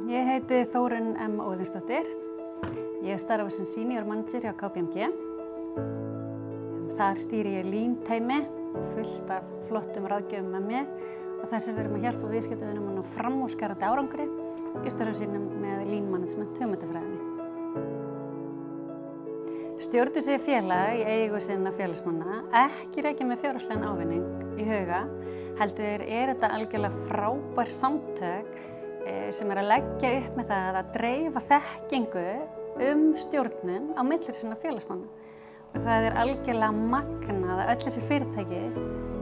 Ég heiti Þórunn M. Óðinsdóttir. Ég starfa sem senior manager hjá KPMG. Þar stýri ég Lean-teymi, fullt af flottum ráðgjöfum með mér og þar sem við erum að hjálpa viðskiptavinum að ná framúrskarandi árangri í störfum sínum með Lean Management hugmyndafræðinni. Stjórnin sé félag í eigu sinna félagsmanna, ekki rekið með fjárhagslegan ávinning í huga, heldur þetta algjörlega frábær samtök sem að leggja upp með það að dreifa þekkingu stjórnun á milli sinna félagsmanna. Og það algjörlega magnað að öll þessi fyrirtæki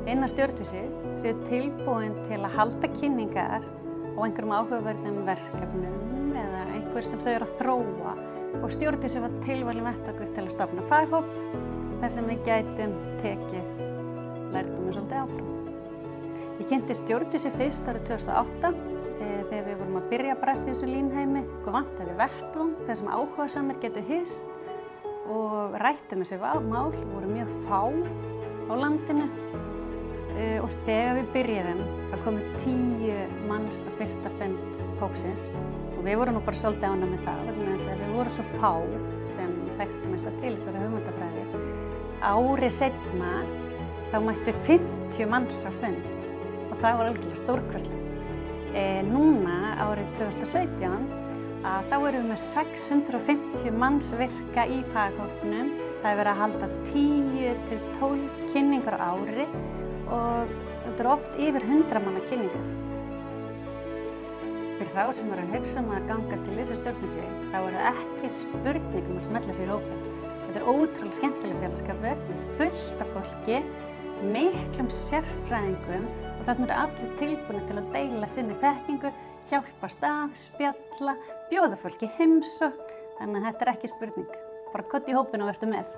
innan stjórnhúsi séu tilbúin til að halda kynningar á einhverjum áhugaverðum verkefnum eða einhver sem þau eru að þróa og stjórnhúsi var tilvalinn vettvangur til að stofna faghóp þar sem við gætum tekið lærdóminn svolítið áfram. Ég kynnti stjórnhúsi fyrst árið 2008 þegar við vorum að byrja bara í þessu Lean-heimi og vantaði vettvang þar sem áhugasamir getur hist og rættum þessi mál, voru mjög fá á landinu og þegar við byrjuðum það komu 10 manns á fyrsta fund hópsins og við vorum nú bara svolítið ánægð með það vegna þess að við vorum svo fá sem þekktum eitthvað til þessari hugmyndafræði. Ári seinna þá mættu 50 manns á fund og það var algjörlega stórkostlegt. Núna árið 2017 þá erum við með 650 manns virka í faghópnum. Það verið að halda 10 til 12 kynningar á ári og þetta oft yfir 100 manna kynningar. Fyrir þá sem eru að hugsa að ganga til þessu stjórnhúsi þá það ekki spurning að smella sér í hópinn. Þetta ótrúlega skemmtileg félagsskapur með fullt af fólki, miklum sérfræðingum og þarna eru allir tilbúnir til að deila sinni þekkingu, hjálpast að, spjalla, bjóða fólki heimsókn, þannig að þetta ekki spurning. Bara komdu í hópinn og vertu með.